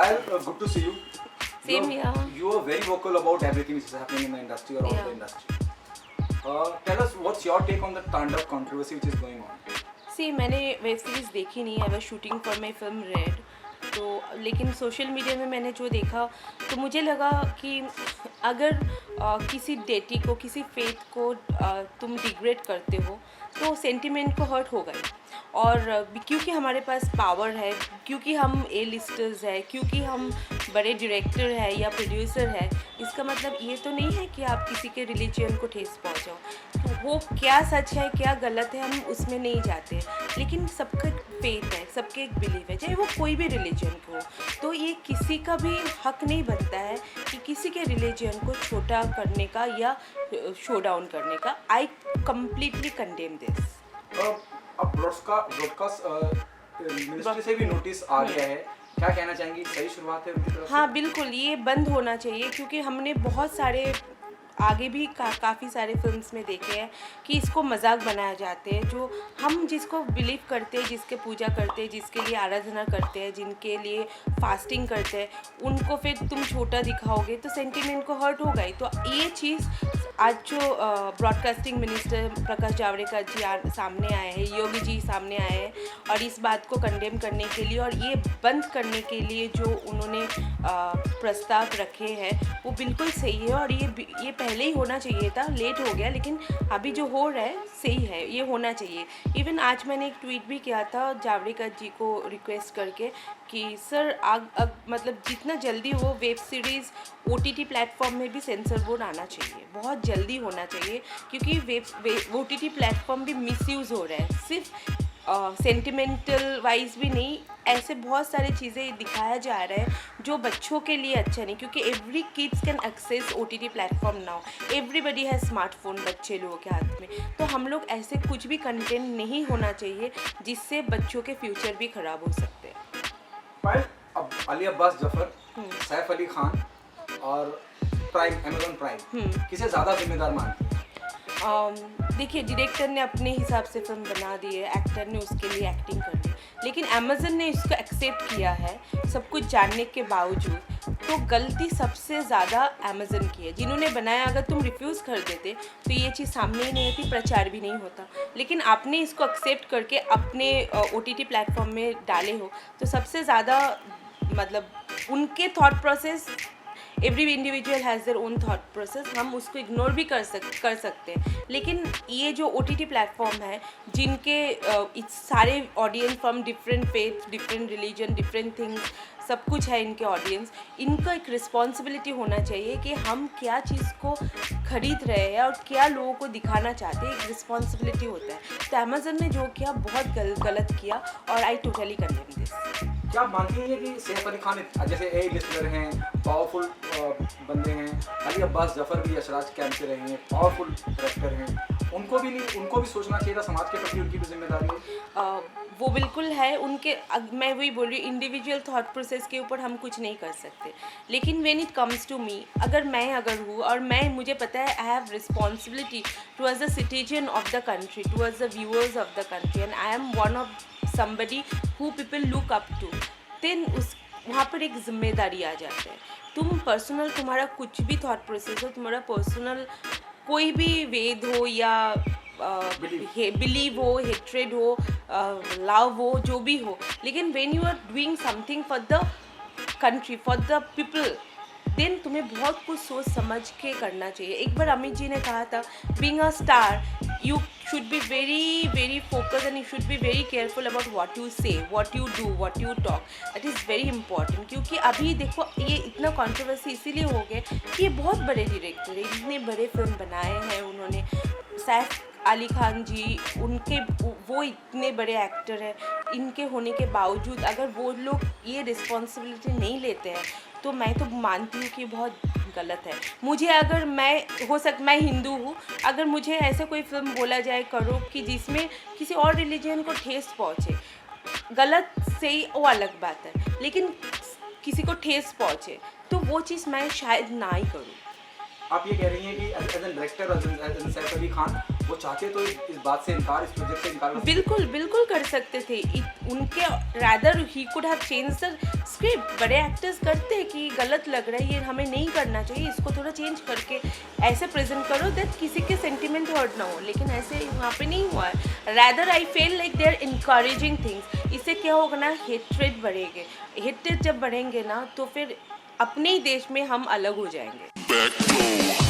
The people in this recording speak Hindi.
Payal, good to see you. Same here. You are very vocal about everything which is happening in the industry or out Yeah. the industry. Tell us what's your take on the Tandav controversy which is going on. सी मैंने वेब सीरीज़ देखी नहीं, I was shooting for my film red. तो लेकिन सोशल मीडिया में मैंने जो देखा तो मुझे लगा कि अगर किसी डेटी को, किसी फेथ को तुम डिग्रेड करते हो तो सेंटिमेंट को हर्ट होगा ही। और क्योंकि हमारे पास पावर है, क्योंकि हम ए लिस्टर्स है, क्योंकि हम बड़े डायरेक्टर है या प्रोड्यूसर है, इसका मतलब ये तो नहीं है कि आप किसी के रिलीजन को ठेस पहुंचाओ। तो वो क्या सच है क्या गलत है हम उसमें नहीं जाते, लेकिन सबका एक फेथ है, सबके एक बिलीव है, चाहे वो कोई भी रिलीजन को हो। तो ये किसी का भी हक नहीं बनता है कि किसी के रिलीजन को छोटा करने का या शो डाउन करने का। I completely condemn this. अब ब्रॉडकास्ट मिनिस्ट्री से भी नोटिस आ गया है, क्या कहना चाहेंगी? सही शुरुआत है उनकी तरफ से? हाँ बिल्कुल, ये बंद होना चाहिए क्योंकि हमने बहुत सारे आगे भी काफ़ी सारे फिल्म्स में देखे हैं कि इसको मजाक बनाया जाते हैं। जो हम जिसको बिलीव करते हैं, जिसके पूजा करते हैं, जिसके लिए आराधना करते हैं, जिनके लिए फास्टिंग करते हैं, उनको फिर तुम छोटा दिखाओगे तो सेंटिमेंट को हर्ट होगा ही। तो ये चीज़ आज जो ब्रॉडकास्टिंग मिनिस्टर प्रकाश जावड़ेकर जी सामने आए हैं, योगी जी सामने आए हैं और इस बात को कंडेम करने के लिए और ये बंद करने के लिए जो उन्होंने प्रस्ताव रखे हैं वो बिल्कुल सही है। और ये पहले ही होना चाहिए था, लेट हो गया, लेकिन अभी जो हो रहा है सही है, ये होना चाहिए। इवन आज मैंने एक ट्वीट भी किया था जावड़ेकर जी को रिक्वेस्ट करके कि सर मतलब जितना जल्दी हो वेब सीरीज़ OTT प्लेटफॉर्म में भी सेंसर बोर्ड आना चाहिए, बहुत जल्दी होना चाहिए क्योंकि OTT प्लेटफॉर्म भी मिसयूज़ हो रहा है। सिर्फ सेंटिमेंटल वाइज भी नहीं, ऐसे बहुत सारी चीज़ें दिखाया जा रहा है जो बच्चों के लिए अच्छा नहीं, क्योंकि every kids can access OTT platform now, everybody है स्मार्टफोन बच्चे लोगों के हाथ में। तो हम लोग ऐसे कुछ भी कंटेंट नहीं होना चाहिए जिससे बच्चों के फ्यूचर भी ख़राब हो सकते हैं। पायल, अब अली अब्बास जफर, सैफ अली खान और प्राइम, अमेज़न प्राइम, किसे ज़्यादा जिम्मेदार मानती हैं? देखिए, डायरेक्टर ने अपने हिसाब से फिल्म बना दी है, एक्टर ने उसके लिए एक्टिंग कर दी, लेकिन अमेज़न ने इसको एक्सेप्ट किया है सब कुछ जानने के बावजूद। तो गलती सबसे ज़्यादा अमेज़न की है, जिन्होंने बनाया। अगर तुम रिफ्यूज़ कर देते तो ये चीज़ सामने ही नहीं होती, प्रचार भी नहीं होता, लेकिन आपने इसको एक्सेप्ट करके अपने OTT प्लेटफॉर्म में डाले हो तो सबसे ज़्यादा मतलब उनके thought process, every individual has their own thought process, हम उसको इग्नोर भी कर सकते हैं। लेकिन ये जो OTT प्लेटफॉर्म है जिनके सारे audience from different faith, different religion, different things, सब कुछ है इनके ऑडियंस, इनका एक रिस्पॉन्सिबिलिटी होना चाहिए कि हम क्या चीज़ को खरीद रहे हैं और क्या लोगों को दिखाना चाहते हैं, एक रिस्पॉन्सिबिलिटी होता है। तो अमेज़न ने जो किया बहुत गलत किया और आई टोटली कंडेम दिस। क्या आप मानती हैं कि सैफ अली खान जैसे ए लिस्टर हैं, पावरफुल बंदे हैं, अली अब्बास जफर भी यशराज कैंप से रहे हैं, पावरफुल डायरेक्टर हैं, उनको भी सोचना चाहिए था समाज के प्रति उनकी भी जिम्मेदारी है? वो बिल्कुल है उनके। मैं वही बोल रही हूँ, इंडिविजुअल थॉट प्रोसेस के ऊपर हम कुछ नहीं कर सकते, लेकिन when it comes to me, अगर हूँ और मुझे पता है I have responsibility towards the citizen of the country, towards the viewers of the country, and I am one of somebody who people look up to, then वहाँ पर एक जिम्मेदारी आ जाता है। तुम पर्सनल, तुम्हारा कुछ भी थॉट प्रोसेस हो, तुम्हारा पर्सनल कोई भी वेद हो या बिलीव हो, हेट्रेड हो, लव हो, जो भी हो, लेकिन when you are doing something for the country, for the people, then तुम्हें बहुत कुछ सोच समझ के करना चाहिए। एक बार अमित जी ने कहा था, being a star you should be very focused and you should be very careful about what you say, what you do, what you talk. That is very important, क्योंकि अभी देखो ये इतना कंट्रोवर्सी इसीलिए हो गया कि ये बहुत बड़े डायरेक्टर हैं, इतने बड़े फिल्म बनाए हैं उन्होंने। सैफ अली खान जी, उनके वो इतने बड़े एक्टर हैं, इनके होने के बावजूद अगर वो लोग ये रिस्पॉन्सिबिलिटी नहीं लेते हैं तो मैं तो मानती हूँ कि बहुत गलत है। मुझे अगर मैं हिंदू हूँ, अगर मुझे ऐसे कोई फिल्म बोला जाए करो कि जिसमें किसी और रिलीजन को ठेस पहुँचे, गलत सही वो अलग बात है, लेकिन किसी को ठेस पहुँचे तो वो चीज़ मैं शायद ना ही करूँ। आप ये कह रही हैं कि as an director, as an Saif Ali Khan, वो चाहते तो इस बात से इनकार, इस प्रोजेक्ट से इनकार बिल्कुल बिल्कुल कर सकते थे। उनके rather he could have change the script. बड़े एक्टर्स करते हैं कि गलत लग रहा है, ये हमें नहीं करना चाहिए, इसको थोड़ा चेंज करके ऐसे प्रेजेंट करो दैट किसी के सेंटिमेंट हर्ट ना हो, लेकिन ऐसे वहाँ पे नहीं हुआ है। Rather I feel like they are encouraging things. इससे क्या होगा ना, हेट्रेड बढ़ेंगे। हेट्रेड जब बढ़ेंगे ना तो फिर अपने ही देश में हम अलग हो जाएंगे।